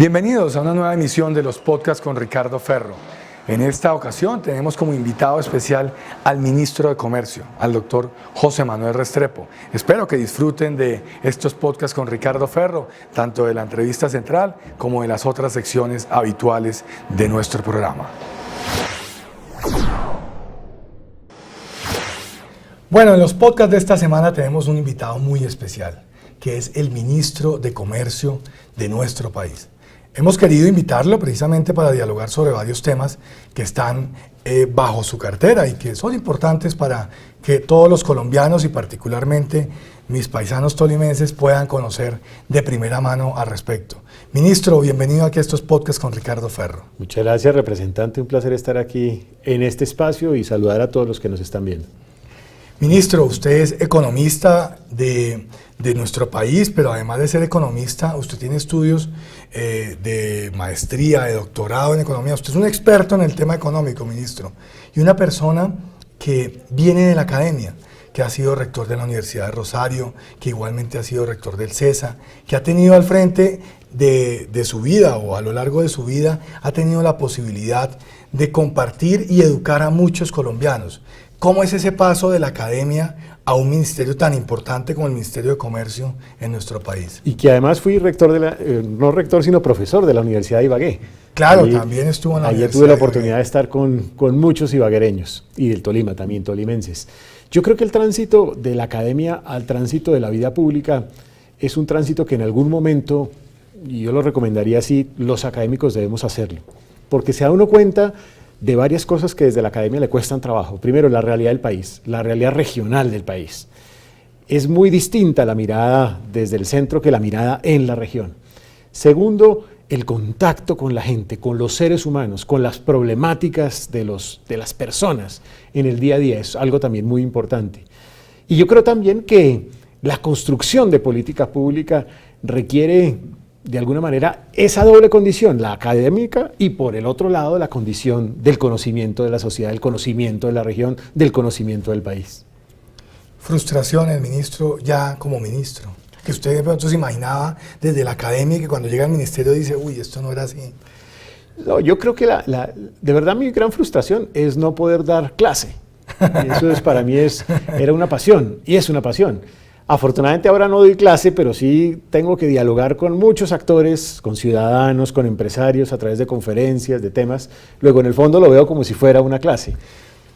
Bienvenidos a una nueva emisión de los podcasts con Ricardo Ferro. En esta ocasión tenemos como invitado especial al ministro de Comercio, al doctor José Manuel Restrepo. Espero que disfruten de estos podcasts con Ricardo Ferro, tanto de la entrevista central como de las otras secciones habituales de nuestro programa. Bueno, en los podcasts de esta semana tenemos un invitado muy especial, que es el ministro de Comercio de nuestro país. Hemos querido invitarlo precisamente para dialogar sobre varios temas que están bajo su cartera y que son importantes para que todos los colombianos y particularmente mis paisanos tolimenses puedan conocer de primera mano al respecto. Ministro, bienvenido aquí a estos podcasts con Ricardo Ferro. Muchas gracias, representante. Un placer estar aquí en este espacio y saludar a todos los que nos están viendo. Ministro, usted es economista de nuestro país, pero además de ser economista, usted tiene estudios de maestría, de doctorado en economía. Usted es un experto en el tema económico, ministro, y una persona que viene de la academia, que ha sido rector de la Universidad de Rosario, que igualmente ha sido rector del CESA, que ha tenido al frente de su vida o a lo largo de su vida, ha tenido la posibilidad de compartir y educar a muchos colombianos. ¿Cómo es ese paso de la academia a un ministerio tan importante como el Ministerio de Comercio en nuestro país? Y que además fui rector no rector, sino profesor de la Universidad de Ibagué. Claro, también estuvo en la Universidad. Allí tuve la oportunidad de estar con muchos ibaguereños y del Tolima también, tolimenses. Yo creo que el tránsito de la academia al tránsito de la vida pública es un tránsito que en algún momento, y yo lo recomendaría así, los académicos debemos hacerlo. Porque se da uno cuenta de varias cosas que desde la academia le cuestan trabajo. Primero, la realidad del país, la realidad regional del país. Es muy distinta la mirada desde el centro que la mirada en la región. Segundo, el contacto con la gente, con los seres humanos, con las problemáticas de las personas en el día a día. Es algo también muy importante. Y yo creo también que la construcción de política pública requiere de alguna manera esa doble condición, la académica y por el otro lado la condición del conocimiento de la sociedad, del conocimiento de la región, del conocimiento del país. Frustraciones, ministro, ya como ministro, que usted de pronto se imaginaba desde la academia que cuando llega al ministerio dice, uy, esto no era así. No, yo creo que de verdad mi gran frustración es no poder dar clase. Eso para mí era una pasión y es una pasión. Afortunadamente ahora no doy clase, pero sí tengo que dialogar con muchos actores, con ciudadanos, con empresarios, a través de conferencias, de temas. Luego en el fondo lo veo como si fuera una clase.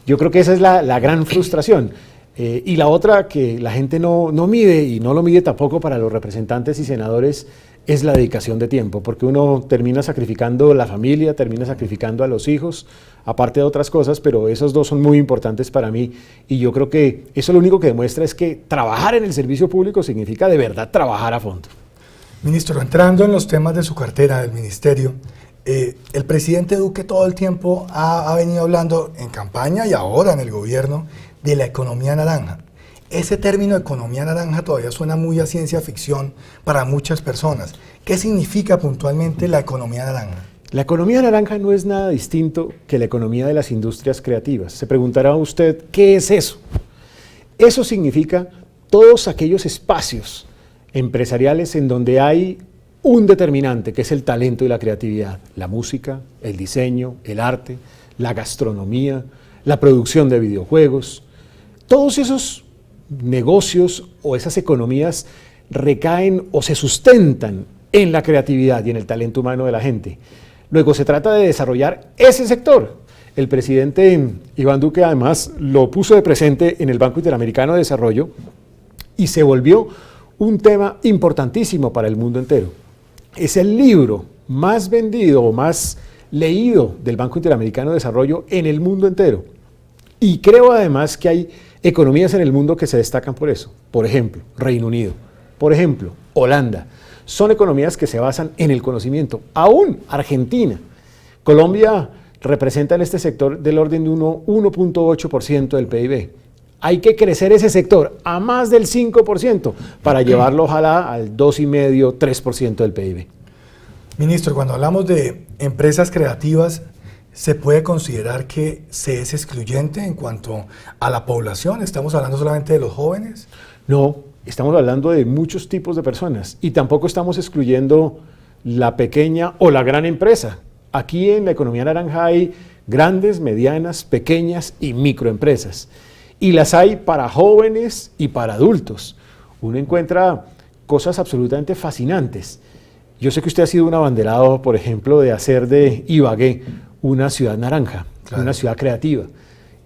Yo creo que esa es la gran frustración. Y la otra que la gente no mide, y no lo mide tampoco para los representantes y senadores, es la dedicación de tiempo, porque uno termina sacrificando la familia, termina sacrificando a los hijos, aparte de otras cosas, pero esos dos son muy importantes para mí y yo creo que eso lo único que demuestra es que trabajar en el servicio público significa de verdad trabajar a fondo. Ministro, entrando en los temas de su cartera del ministerio, el presidente Duque todo el tiempo ha venido hablando en campaña y ahora en el gobierno de la economía naranja. Ese término economía naranja todavía suena muy a ciencia ficción para muchas personas. ¿Qué significa puntualmente la economía naranja? La economía naranja no es nada distinto que la economía de las industrias creativas. Se preguntará usted, ¿qué es eso? Eso significa todos aquellos espacios empresariales en donde hay un determinante, que es el talento y la creatividad. La música, el diseño, el arte, la gastronomía, la producción de videojuegos. Todos esos negocios o esas economías recaen o se sustentan en la creatividad y en el talento humano de la gente. Luego se trata de desarrollar ese sector. El presidente Iván Duque además lo puso de presente en el Banco Interamericano de Desarrollo y se volvió un tema importantísimo para el mundo entero. Es el libro más vendido o más leído del Banco Interamericano de Desarrollo en el mundo entero. Y creo además que hay economías en el mundo que se destacan por eso. Por ejemplo, Reino Unido. Por ejemplo, Holanda. Son economías que se basan en el conocimiento. Aún Argentina. Colombia representa en este sector del orden de 1.8% del PIB. Hay que crecer ese sector a más del 5% para llevarlo ojalá al 2,5%, 3% del PIB. Ministro, cuando hablamos de empresas creativas, ¿se puede considerar que se es excluyente en cuanto a la población? ¿Estamos hablando solamente de los jóvenes? No, estamos hablando de muchos tipos de personas y tampoco estamos excluyendo la pequeña o la gran empresa. Aquí en la economía naranja hay grandes, medianas, pequeñas y microempresas. Y las hay para jóvenes y para adultos. Uno encuentra cosas absolutamente fascinantes. Yo sé que usted ha sido un abanderado, por ejemplo, de hacer de Ibagué una ciudad naranja, claro, una ciudad creativa.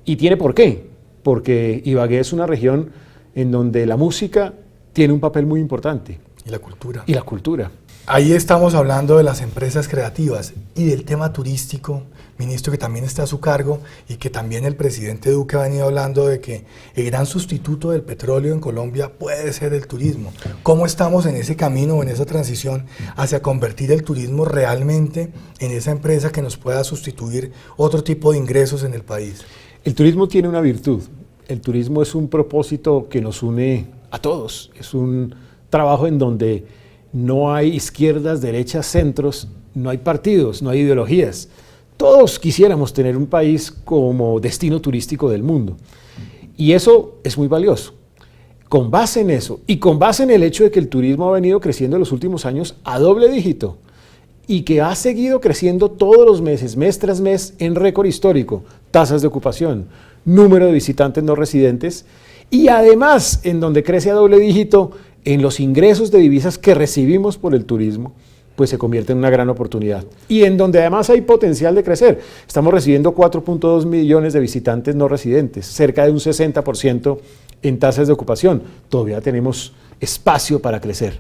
¿Y tiene por qué? Porque Ibagué es una región en donde la música tiene un papel muy importante. Y la cultura. Y la cultura. Ahí estamos hablando de las empresas creativas y del tema turístico, ministro, que también está a su cargo y que también el presidente Duque ha venido hablando de que el gran sustituto del petróleo en Colombia puede ser el turismo. ¿Cómo estamos en ese camino, en esa transición hacia convertir el turismo realmente en esa empresa que nos pueda sustituir otro tipo de ingresos en el país? El turismo tiene una virtud. El turismo es un propósito que nos une a todos. Es un trabajo en donde no hay izquierdas, derechas, centros, no hay partidos, no hay ideologías. Todos quisiéramos tener un país como destino turístico del mundo. Y eso es muy valioso. Con base en eso y con base en el hecho de que el turismo ha venido creciendo en los últimos años a doble dígito y que ha seguido creciendo todos los meses, mes tras mes, en récord histórico, tasas de ocupación, número de visitantes no residentes y además en donde crece a doble dígito en los ingresos de divisas que recibimos por el turismo, pues se convierte en una gran oportunidad. Y en donde además hay potencial de crecer. Estamos recibiendo 4.2 millones de visitantes no residentes, cerca de un 60% en tasas de ocupación. Todavía tenemos espacio para crecer.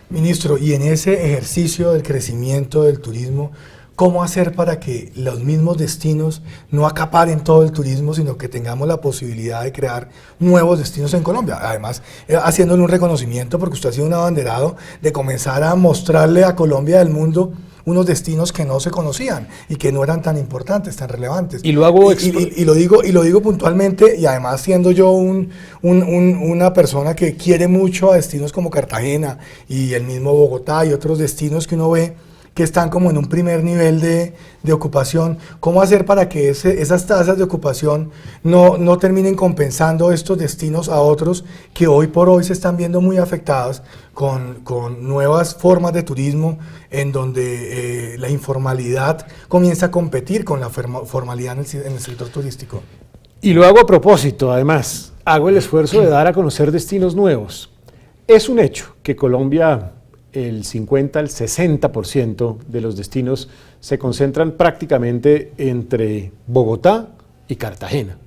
Ministro, y en ese ejercicio del crecimiento del turismo, ¿cómo hacer para que los mismos destinos no acaparen todo el turismo, sino que tengamos la posibilidad de crear nuevos destinos en Colombia? Además, haciéndole un reconocimiento, porque usted ha sido un abanderado de comenzar a mostrarle a Colombia del mundo unos destinos que no se conocían y que no eran tan importantes, tan relevantes. Y lo hago y lo digo puntualmente, y además siendo yo una persona que quiere mucho a destinos como Cartagena y el mismo Bogotá y otros destinos que uno ve que están como en un primer nivel de ocupación. ¿Cómo hacer para que esas tasas de ocupación no terminen compensando estos destinos a otros que hoy por hoy se están viendo muy afectados con nuevas formas de turismo en donde la informalidad comienza a competir con la formalidad en el sector turístico? Y lo hago a propósito, además, hago el esfuerzo de dar a conocer destinos nuevos. Es un hecho que Colombia, el 50 al 60% de los destinos se concentran prácticamente entre Bogotá y Cartagena.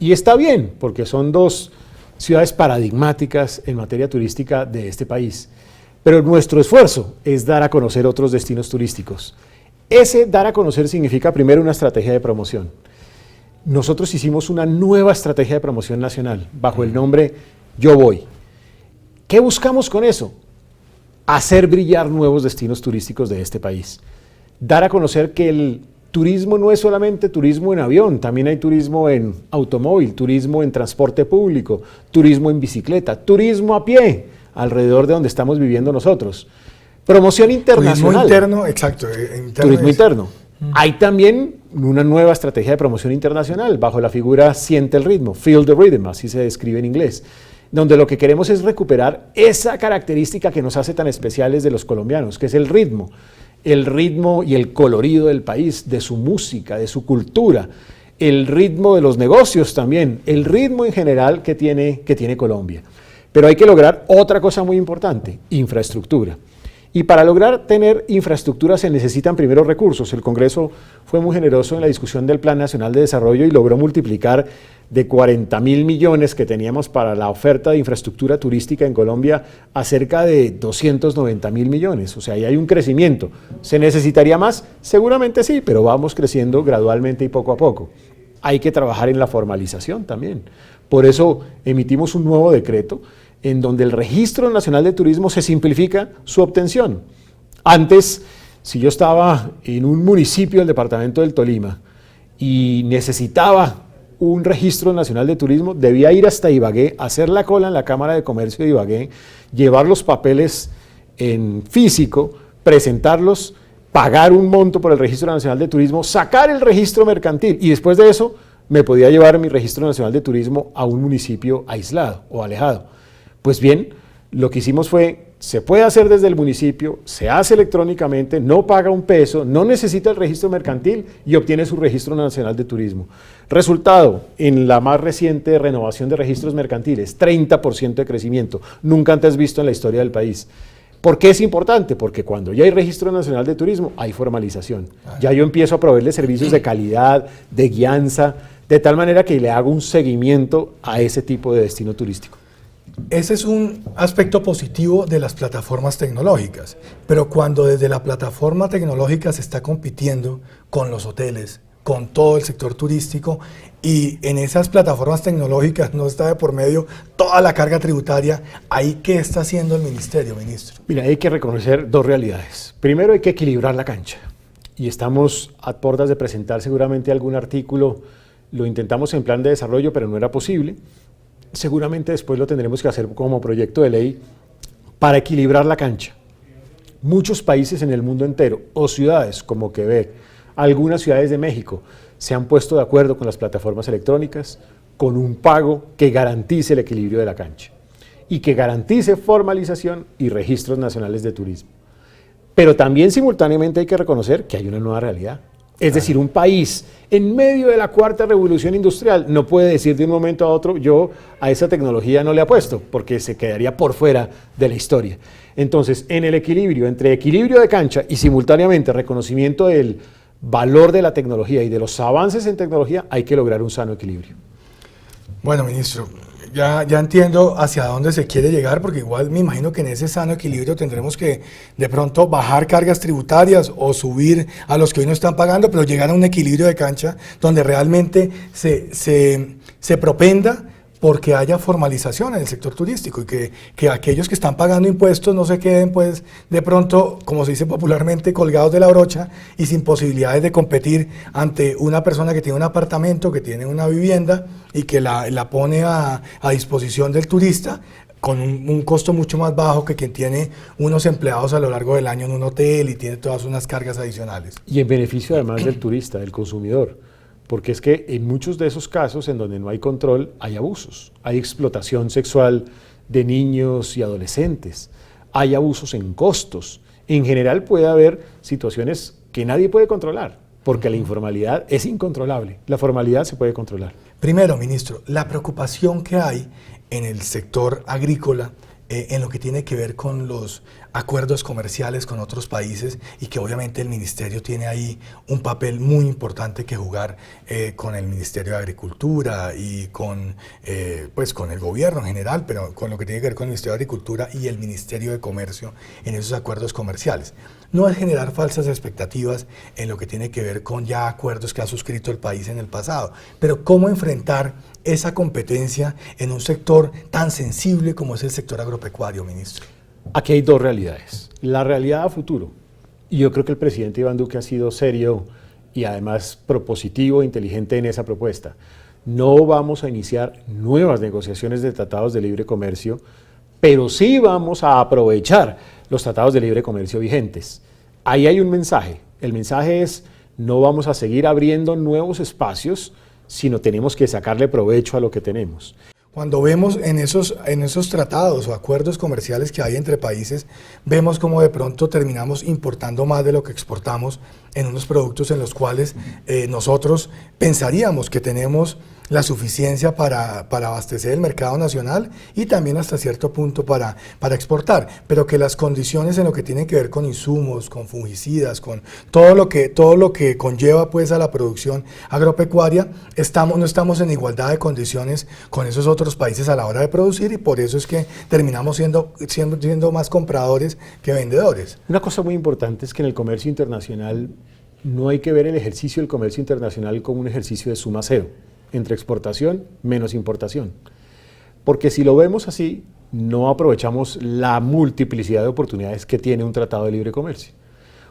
Y está bien, porque son dos ciudades paradigmáticas en materia turística de este país. Pero nuestro esfuerzo es dar a conocer otros destinos turísticos. Ese dar a conocer significa primero una estrategia de promoción. Nosotros hicimos una nueva estrategia de promoción nacional bajo el nombre Yo Voy. ¿Qué buscamos con eso? Hacer brillar nuevos destinos turísticos de este país. Dar a conocer que el turismo no es solamente turismo en avión, también hay turismo en automóvil, turismo en transporte público, turismo en bicicleta, turismo a pie, alrededor de donde estamos viviendo nosotros. Promoción internacional. Turismo interno, exacto. Turismo interno. Hay también una nueva estrategia de promoción internacional bajo la figura Siente el ritmo, Feel the Rhythm, así se describe en inglés, donde lo que queremos es recuperar esa característica que nos hace tan especiales de los colombianos, que es el ritmo y el colorido del país, de su música, de su cultura, el ritmo de los negocios también, el ritmo en general que tiene Colombia. Pero hay que lograr otra cosa muy importante, infraestructura. Y para lograr tener infraestructura se necesitan primero recursos. El Congreso fue muy generoso en la discusión del Plan Nacional de Desarrollo y logró multiplicar de 40.000 millones que teníamos para la oferta de infraestructura turística en Colombia a cerca de 290.000 millones. O sea, ahí hay un crecimiento. ¿Se necesitaría más? Seguramente sí, pero vamos creciendo gradualmente y poco a poco. Hay que trabajar en la formalización también. Por eso emitimos un nuevo decreto en donde el Registro Nacional de Turismo se simplifica su obtención. Antes, si yo estaba en un municipio del departamento del Tolima y necesitaba un Registro Nacional de Turismo, debía ir hasta Ibagué, hacer la cola en la Cámara de Comercio de Ibagué, llevar los papeles en físico, presentarlos, pagar un monto por el Registro Nacional de Turismo, sacar el registro mercantil y después de eso me podía llevar mi Registro Nacional de Turismo a un municipio aislado o alejado. Pues bien, lo que hicimos fue Se puede hacer desde el municipio, se hace electrónicamente, no paga un peso, no necesita el registro mercantil y obtiene su registro nacional de turismo. Resultado, en la más reciente renovación de registros mercantiles, 30% de crecimiento, nunca antes visto en la historia del país. ¿Por qué es importante? Porque cuando ya hay registro nacional de turismo, hay formalización. Ya yo empiezo a proveerle servicios de calidad, de guianza, de tal manera que le hago un seguimiento a ese tipo de destino turístico. Ese es un aspecto positivo de las plataformas tecnológicas, pero cuando desde la plataforma tecnológica se está compitiendo con los hoteles, con todo el sector turístico, y en esas plataformas tecnológicas no está de por medio toda la carga tributaria, ¿ahí qué está haciendo el ministerio, ministro? Mira, hay que reconocer dos realidades. Primero, hay que equilibrar la cancha, y estamos a puertas de presentar seguramente algún artículo. Lo intentamos en plan de desarrollo, pero no era posible. Seguramente después lo tendremos que hacer como proyecto de ley para equilibrar la cancha. Muchos países en el mundo entero, o ciudades como Quebec, algunas ciudades de México, se han puesto de acuerdo con las plataformas electrónicas con un pago que garantice el equilibrio de la cancha y que garantice formalización y registros nacionales de turismo. Pero también simultáneamente hay que reconocer que hay una nueva realidad. Es decir, un país en medio de la cuarta revolución industrial no puede decir de un momento a otro, yo a esa tecnología no le apuesto, porque se quedaría por fuera de la historia. Entonces, en el equilibrio, entre equilibrio de cancha y simultáneamente reconocimiento del valor de la tecnología y de los avances en tecnología, hay que lograr un sano equilibrio. Bueno, ministro, ya entiendo hacia dónde se quiere llegar, porque igual me imagino que en ese sano equilibrio tendremos que de pronto bajar cargas tributarias o subir a los que hoy no están pagando, pero llegar a un equilibrio de cancha donde realmente se propenda porque haya formalización en el sector turístico y que aquellos que están pagando impuestos no se queden pues de pronto, como se dice popularmente, colgados de la brocha y sin posibilidades de competir ante una persona que tiene un apartamento, que tiene una vivienda y que la pone a disposición del turista con un costo mucho más bajo que quien tiene unos empleados a lo largo del año en un hotel y tiene todas unas cargas adicionales. Y en beneficio además del turista, del consumidor. Porque es que en muchos de esos casos en donde no hay control hay abusos, hay explotación sexual de niños y adolescentes, hay abusos en costos. En general puede haber situaciones que nadie puede controlar, porque la informalidad es incontrolable, la formalidad se puede controlar. Primero, ministro, la preocupación que hay en el sector agrícola en lo que tiene que ver con los acuerdos comerciales con otros países y que obviamente el ministerio tiene ahí un papel muy importante que jugar con el Ministerio de Agricultura y con el gobierno en general, pero con lo que tiene que ver con el Ministerio de Agricultura y el Ministerio de Comercio en esos acuerdos comerciales. No es generar falsas expectativas en lo que tiene que ver con ya acuerdos que ha suscrito el país en el pasado, pero cómo enfrentar esa competencia en un sector tan sensible como es el sector agropecuario, ministro. Aquí hay dos realidades. La realidad a futuro, y yo creo que el presidente Iván Duque ha sido serio y además propositivo e inteligente en esa propuesta. No vamos a iniciar nuevas negociaciones de tratados de libre comercio, pero sí vamos a aprovechar los tratados de libre comercio vigentes. Ahí hay un mensaje. El mensaje es, no vamos a seguir abriendo nuevos espacios, sino tenemos que sacarle provecho a lo que tenemos. Cuando vemos en esos tratados o acuerdos comerciales que hay entre países, vemos como de pronto terminamos importando más de lo que exportamos en unos productos en los cuales nosotros pensaríamos que tenemos la suficiencia para abastecer el mercado nacional y también hasta cierto punto para exportar, pero que las condiciones en lo que tienen que ver con insumos, con fungicidas, con todo lo que conlleva pues a la producción agropecuaria, no estamos en igualdad de condiciones con esos otros países a la hora de producir y por eso es que terminamos siendo más compradores que vendedores. Una cosa muy importante es que en el comercio internacional no hay que ver el ejercicio del comercio internacional como un ejercicio de suma cero, entre exportación menos importación. Porque si lo vemos así, no aprovechamos la multiplicidad de oportunidades que tiene un tratado de libre comercio.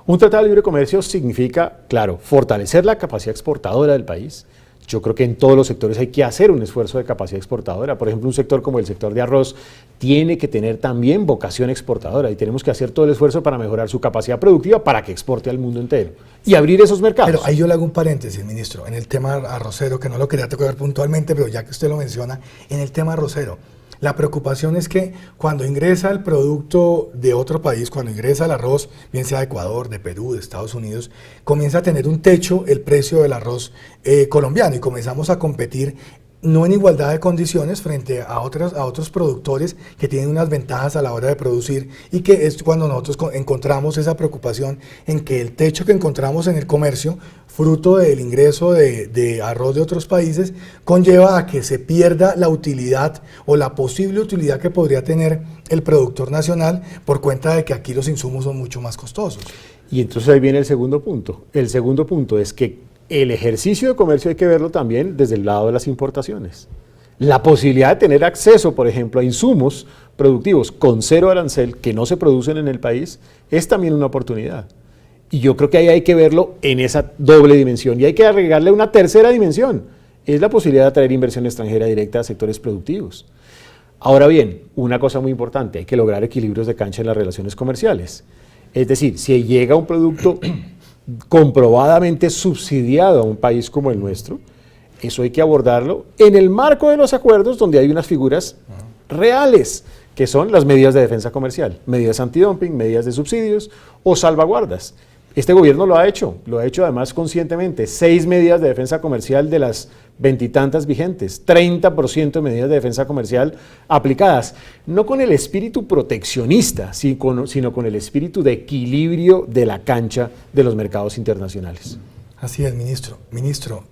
Un tratado de libre comercio significa, claro, fortalecer la capacidad exportadora del país. Yo creo que en todos los sectores hay que hacer un esfuerzo de capacidad exportadora. Por ejemplo, un sector como el sector de arroz tiene que tener también vocación exportadora y tenemos que hacer todo el esfuerzo para mejorar su capacidad productiva para que exporte al mundo entero y abrir esos mercados. Pero ahí yo le hago un paréntesis, ministro, en el tema arrocero, que no lo quería tocar puntualmente, pero ya que usted lo menciona, en el tema arrocero. La preocupación es que cuando ingresa el producto de otro país, cuando ingresa el arroz, bien sea de Ecuador, de Perú, de Estados Unidos, comienza a tener un techo el precio del arroz colombiano y comenzamos a competir no en igualdad de condiciones frente a otros productores que tienen unas ventajas a la hora de producir, y que es cuando nosotros encontramos esa preocupación en que el techo que encontramos en el comercio, fruto del ingreso de arroz de otros países, conlleva a que se pierda la utilidad o la posible utilidad que podría tener el productor nacional por cuenta de que aquí los insumos son mucho más costosos. Y entonces ahí viene el segundo punto. El segundo punto es que el ejercicio de comercio hay que verlo también desde el lado de las importaciones. La posibilidad de tener acceso, por ejemplo, a insumos productivos con cero arancel que no se producen en el país es también una oportunidad. Y yo creo que ahí hay que verlo en esa doble dimensión. Y hay que agregarle una tercera dimensión. Es la posibilidad de atraer inversión extranjera directa a sectores productivos. Ahora bien, una cosa muy importante, hay que lograr equilibrios de cancha en las relaciones comerciales. Es decir, si llega un producto comprobadamente subsidiado a un país como el nuestro, eso hay que abordarlo en el marco de los acuerdos donde hay unas figuras reales, que son las medidas de defensa comercial, medidas antidumping, medidas de subsidios o salvaguardas. Este gobierno lo ha hecho además conscientemente, 6 medidas de defensa comercial de las 20 y tantas vigentes, 30% de medidas de defensa comercial aplicadas, no con el espíritu proteccionista, sino con el espíritu de equilibrio de la cancha de los mercados internacionales. Así es, ministro. Ministro,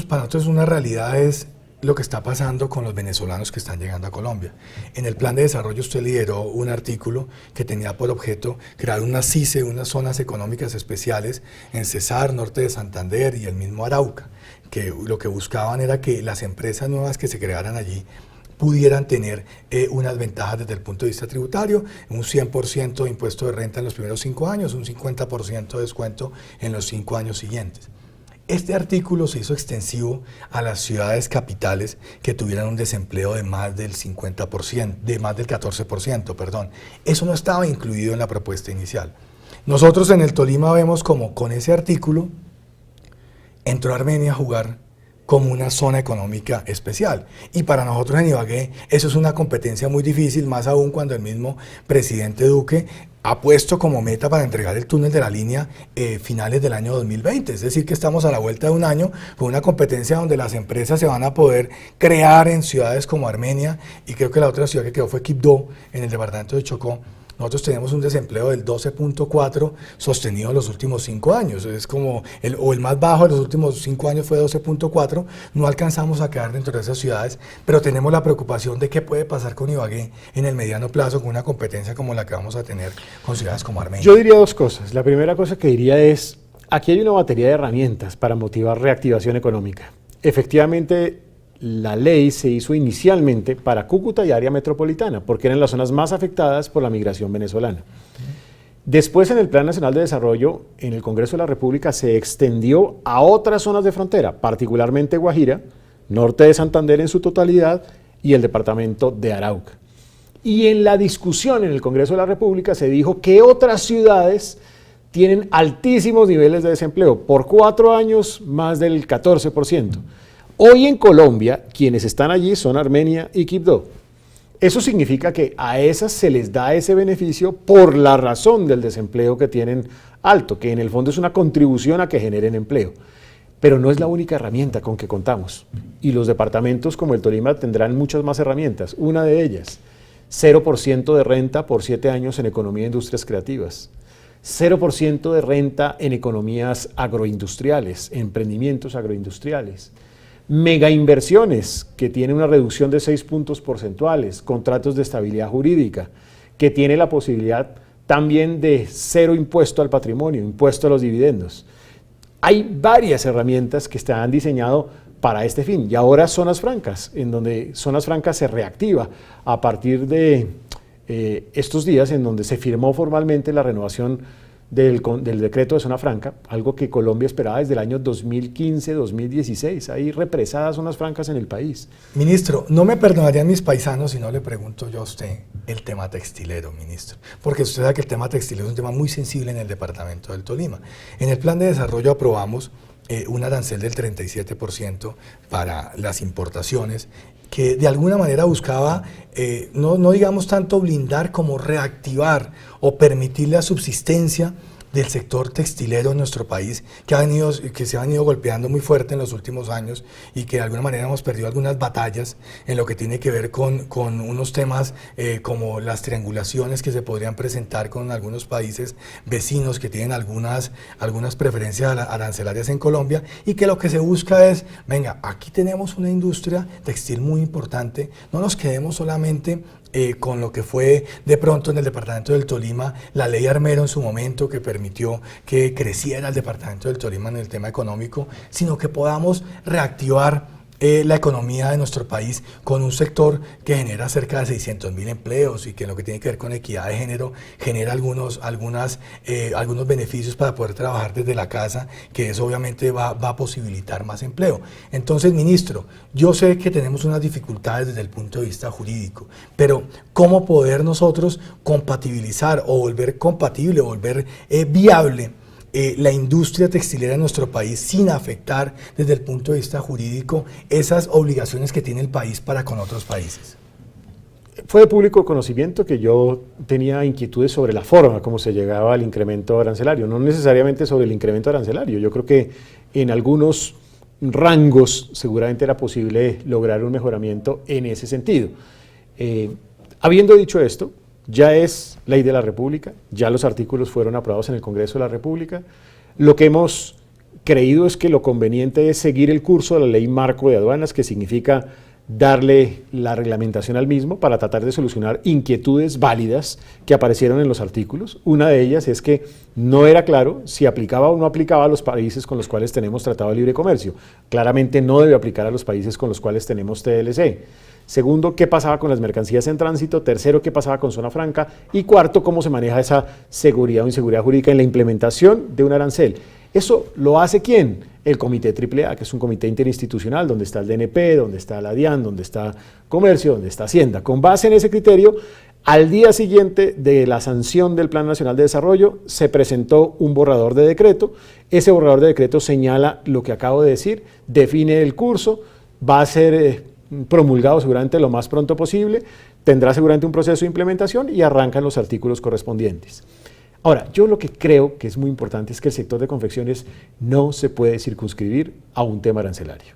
para nosotros una realidad es lo que está pasando con los venezolanos que están llegando a Colombia. En el plan de desarrollo usted lideró un artículo que tenía por objeto crear unas CICE, unas zonas económicas especiales en Cesar, norte de Santander y el mismo Arauca, que lo que buscaban era que las empresas nuevas que se crearan allí pudieran tener unas ventajas desde el punto de vista tributario, un 100% de impuesto de renta en los primeros 5 años, un 50% de descuento en los 5 años siguientes. Este artículo se hizo extensivo a las ciudades capitales que tuvieran un desempleo de más del 50%, de más del 14%, perdón. Eso no estaba incluido en la propuesta inicial. Nosotros en el Tolima vemos como con ese artículo entró Armenia a jugar como una zona económica especial. Y para nosotros en Ibagué eso es una competencia muy difícil, más aún cuando el mismo presidente Duque ha puesto como meta para entregar el túnel de la línea finales del año 2020. Es decir, que estamos a la vuelta de un año con una competencia donde las empresas se van a poder crear en ciudades como Armenia, y creo que la otra ciudad que quedó fue Quibdó, en el departamento de Chocó. Nosotros tenemos un desempleo del 12.4 sostenido en los últimos 5 años. Es como el más bajo de los últimos 5 años fue 12.4. No alcanzamos a quedar dentro de esas ciudades, pero tenemos la preocupación de qué puede pasar con Ibagué en el mediano plazo con una competencia como la que vamos a tener con ciudades como Armenia. Yo diría 2 cosas. La primera cosa que diría es, aquí hay una batería de herramientas para motivar reactivación económica. Efectivamente, la ley se hizo inicialmente para Cúcuta y área metropolitana, porque eran las zonas más afectadas por la migración venezolana. Después, en el Plan Nacional de Desarrollo, en el Congreso de la República, se extendió a otras zonas de frontera, particularmente Guajira, norte de Santander en su totalidad, y el departamento de Arauca. Y en la discusión en el Congreso de la República se dijo que otras ciudades tienen altísimos niveles de desempleo, por 4 años más del 14%. Hoy en Colombia, quienes están allí son Armenia y Quibdó. Eso significa que a esas se les da ese beneficio por la razón del desempleo que tienen alto, que en el fondo es una contribución a que generen empleo. Pero no es la única herramienta con que contamos. Y los departamentos como el Tolima tendrán muchas más herramientas. Una de ellas, 0% de renta por 7 años en economía e industrias creativas. 0% de renta en economías agroindustriales, emprendimientos agroindustriales. Mega inversiones, que tiene una reducción de 6 puntos porcentuales, contratos de estabilidad jurídica, que tiene la posibilidad también de 0 impuesto al patrimonio, impuesto a los dividendos. Hay varias herramientas que están diseñadas para este fin. Y ahora Zonas Francas, en donde Zonas Francas se reactiva a partir de estos días, en donde se firmó formalmente la renovación del decreto de zona franca, algo que Colombia esperaba desde el año 2015-2016. Hay represadas zonas francas en el país. Ministro, no me perdonarían mis paisanos si no le pregunto yo a usted el tema textilero, ministro, porque usted sabe que el tema textilero es un tema muy sensible en el departamento del Tolima. En el plan de desarrollo aprobamos un arancel del 37% para las importaciones, que de alguna manera buscaba, no digamos tanto blindar como reactivar o permitir la subsistencia del sector textilero en nuestro país, que se ha venido golpeando muy fuerte en los últimos años y que de alguna manera hemos perdido algunas batallas en lo que tiene que ver con unos temas como las triangulaciones que se podrían presentar con algunos países vecinos que tienen algunas preferencias arancelarias en Colombia, y que lo que se busca es, venga, aquí tenemos una industria textil muy importante, no nos quedemos solamente con lo que fue de pronto en el departamento del Tolima, la ley Armero en su momento, que permitió que creciera el departamento del Tolima en el tema económico, sino que podamos reactivar la economía de nuestro país con un sector que genera cerca de 600.000 empleos y que en lo que tiene que ver con equidad de género genera algunos beneficios para poder trabajar desde la casa, que eso obviamente va a posibilitar más empleo. Entonces, ministro, yo sé que tenemos unas dificultades desde el punto de vista jurídico, pero ¿cómo poder nosotros compatibilizar o volver compatible o volver viable la industria textilera en nuestro país sin afectar desde el punto de vista jurídico esas obligaciones que tiene el país para con otros países? Fue de público conocimiento que yo tenía inquietudes sobre la forma como se llegaba al incremento arancelario, no necesariamente sobre el incremento arancelario. Yo creo que en algunos rangos seguramente era posible lograr un mejoramiento en ese sentido. Habiendo dicho esto, ya es ley de la República, ya los artículos fueron aprobados en el Congreso de la República. Lo que hemos creído es que lo conveniente es seguir el curso de la Ley Marco de Aduanas, que significa darle la reglamentación al mismo para tratar de solucionar inquietudes válidas que aparecieron en los artículos. Una de ellas es que no era claro si aplicaba o no aplicaba a los países con los cuales tenemos tratado de libre comercio. Claramente no debe aplicar a los países con los cuales tenemos TLC. Segundo, qué pasaba con las mercancías en tránsito. Tercero, qué pasaba con zona franca. Y cuarto, cómo se maneja esa seguridad o inseguridad jurídica en la implementación de un arancel. ¿Eso lo hace quién? El Comité AAA, que es un comité interinstitucional donde está el DNP, donde está la DIAN, donde está Comercio, donde está Hacienda. Con base en ese criterio, al día siguiente de la sanción del Plan Nacional de Desarrollo, se presentó un borrador de decreto. Ese borrador de decreto señala lo que acabo de decir, define el curso, va a ser promulgado seguramente lo más pronto posible, tendrá seguramente un proceso de implementación y arrancan los artículos correspondientes. Ahora, yo lo que creo que es muy importante es que el sector de confecciones no se puede circunscribir a un tema arancelario.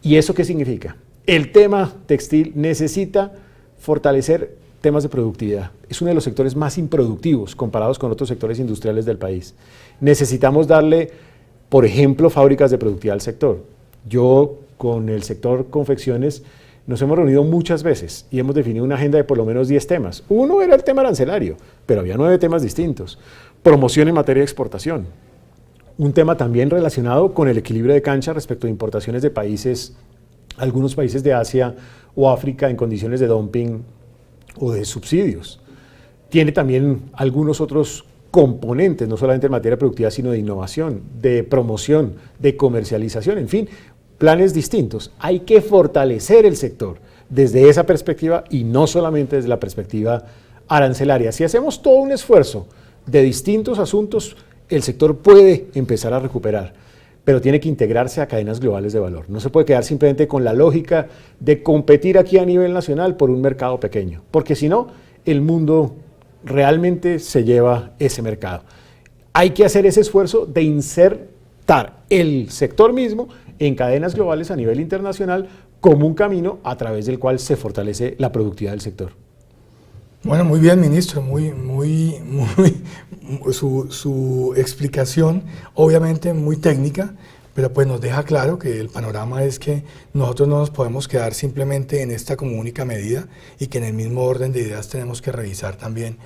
¿Y eso qué significa? El tema textil necesita fortalecer temas de productividad. Es uno de los sectores más improductivos comparados con otros sectores industriales del país. Necesitamos darle, por ejemplo, fábricas de productividad al sector. Yo, con el sector confecciones, nos hemos reunido muchas veces y hemos definido una agenda de por lo menos 10 temas. Uno era el tema arancelario, pero había 9 temas distintos. Promoción en materia de exportación. Un tema también relacionado con el equilibrio de cancha respecto a importaciones de países, algunos países de Asia o África en condiciones de dumping o de subsidios. Tiene también algunos otros componentes, no solamente en materia productiva, sino de innovación, de promoción, de comercialización, en fin, planes distintos. Hay que fortalecer el sector desde esa perspectiva y no solamente desde la perspectiva arancelaria. Si hacemos todo un esfuerzo de distintos asuntos, el sector puede empezar a recuperar, pero tiene que integrarse a cadenas globales de valor. No se puede quedar simplemente con la lógica de competir aquí a nivel nacional por un mercado pequeño, porque si no, el mundo realmente se lleva ese mercado. Hay que hacer ese esfuerzo de insertar el sector mismo en cadenas globales a nivel internacional como un camino a través del cual se fortalece la productividad del sector. Bueno, muy bien, ministro, su explicación, obviamente muy técnica, pero pues nos deja claro que el panorama es que nosotros no nos podemos quedar simplemente en esta como única medida y que en el mismo orden de ideas tenemos que revisar también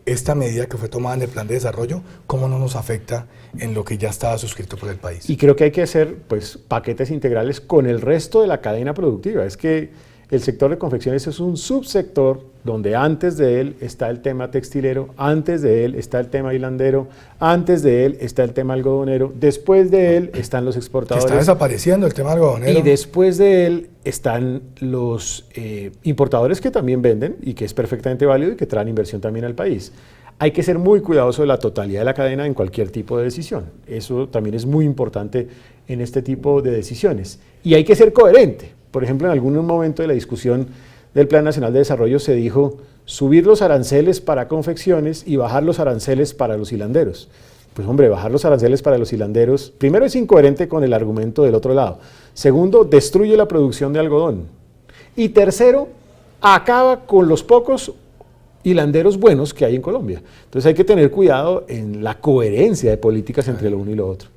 esta medida que fue tomada en el plan de desarrollo, cómo no nos afecta en lo que ya estaba suscrito por el país. Y creo que hay que hacer pues, paquetes integrales con el resto de la cadena productiva. Es que el sector de confecciones es un subsector donde antes de él está el tema textilero, antes de él está el tema hilandero, antes de él está el tema algodonero, después de él están los exportadores. Está desapareciendo el tema algodonero. Y después de él están los importadores que también venden y que es perfectamente válido y que traen inversión también al país. Hay que ser muy cuidadoso de la totalidad de la cadena en cualquier tipo de decisión. Eso también es muy importante en este tipo de decisiones. Y hay que ser coherente. Por ejemplo, en algún momento de la discusión del Plan Nacional de Desarrollo se dijo subir los aranceles para confecciones y bajar los aranceles para los hilanderos. Pues hombre, bajar los aranceles para los hilanderos, primero es incoherente con el argumento del otro lado. Segundo, destruye la producción de algodón. Y tercero, acaba con los pocos hilanderos buenos que hay en Colombia. Entonces hay que tener cuidado en la coherencia de políticas entre lo uno y lo otro.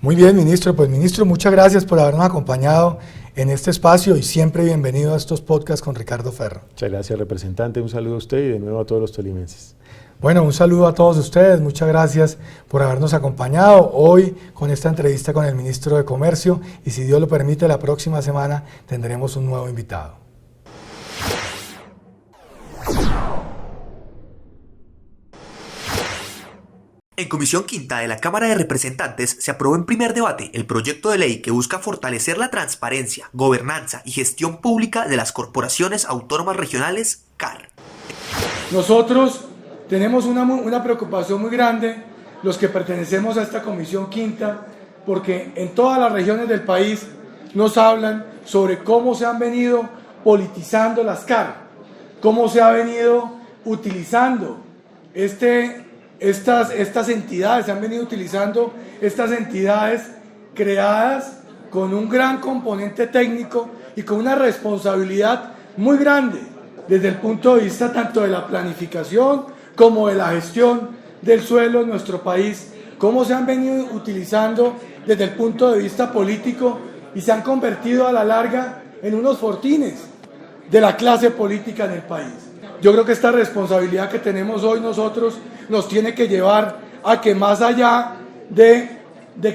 Muy bien, ministro. Pues, ministro, muchas gracias por habernos acompañado en este espacio y siempre bienvenido a estos podcasts con Ricardo Ferro. Muchas gracias, representante. Un saludo a usted y de nuevo a todos los tolimenses. Bueno, un saludo a todos ustedes. Muchas gracias por habernos acompañado hoy con esta entrevista con el ministro de Comercio y si Dios lo permite, la próxima semana tendremos un nuevo invitado. En Comisión Quinta de la Cámara de Representantes se aprobó en primer debate el proyecto de ley que busca fortalecer la transparencia, gobernanza y gestión pública de las corporaciones autónomas regionales, CAR. Nosotros tenemos una preocupación muy grande, los que pertenecemos a esta Comisión Quinta, porque en todas las regiones del país nos hablan sobre cómo se han venido politizando las CAR, cómo se ha venido utilizando estas entidades, se han venido utilizando estas entidades creadas con un gran componente técnico y con una responsabilidad muy grande desde el punto de vista tanto de la planificación como de la gestión del suelo en nuestro país, cómo se han venido utilizando desde el punto de vista político y se han convertido a la larga en unos fortines de la clase política en el país. Yo creo que esta responsabilidad que tenemos hoy nosotros nos tiene que llevar a que más allá de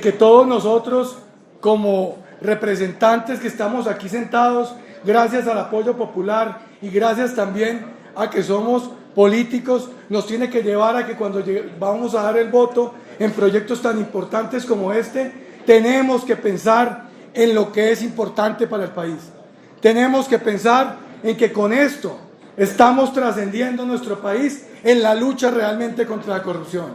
que todos nosotros como representantes que estamos aquí sentados, gracias al apoyo popular y gracias también a que somos políticos, nos tiene que llevar a que cuando vamos a dar el voto en proyectos tan importantes como este, tenemos que pensar en lo que es importante para el país. Tenemos que pensar en que con esto estamos trascendiendo nuestro país en la lucha realmente contra la corrupción.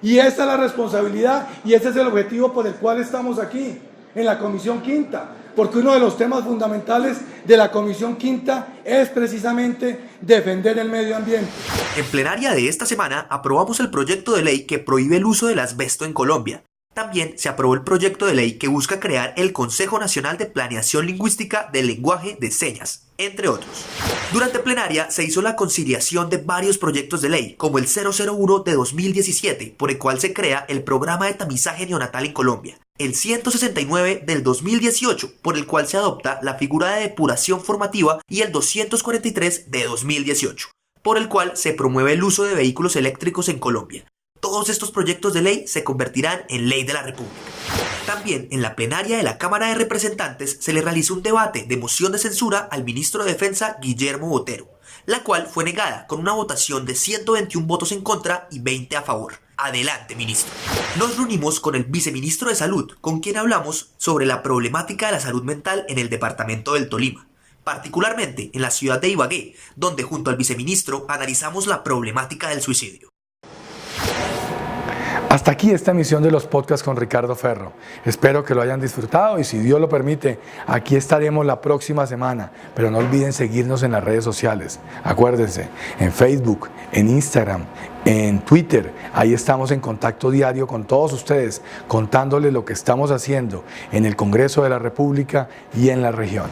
Y esa es la responsabilidad y ese es el objetivo por el cual estamos aquí, en la Comisión Quinta, porque uno de los temas fundamentales de la Comisión Quinta es precisamente defender el medio ambiente. En plenaria de esta semana aprobamos el proyecto de ley que prohíbe el uso del asbesto en Colombia. También se aprobó el proyecto de ley que busca crear el Consejo Nacional de Planeación Lingüística del Lenguaje de Señas, entre otros. Durante plenaria se hizo la conciliación de varios proyectos de ley, como el 001 de 2017, por el cual se crea el Programa de Tamizaje Neonatal en Colombia, el 169 del 2018, por el cual se adopta la figura de depuración formativa, y el 243 de 2018, por el cual se promueve el uso de vehículos eléctricos en Colombia. Todos estos proyectos de ley se convertirán en ley de la República. También en la plenaria de la Cámara de Representantes se le realizó un debate de moción de censura al ministro de Defensa Guillermo Botero, la cual fue negada con una votación de 121 votos en contra y 20 a favor. Adelante, ministro. Nos reunimos con el viceministro de Salud, con quien hablamos sobre la problemática de la salud mental en el departamento del Tolima, particularmente en la ciudad de Ibagué, donde junto al viceministro analizamos la problemática del suicidio. Hasta aquí esta emisión de los podcasts con Ricardo Ferro. Espero que lo hayan disfrutado y si Dios lo permite, aquí estaremos la próxima semana. Pero no olviden seguirnos en las redes sociales. Acuérdense, en Facebook, en Instagram, en Twitter. Ahí estamos en contacto diario con todos ustedes, contándoles lo que estamos haciendo en el Congreso de la República y en la región.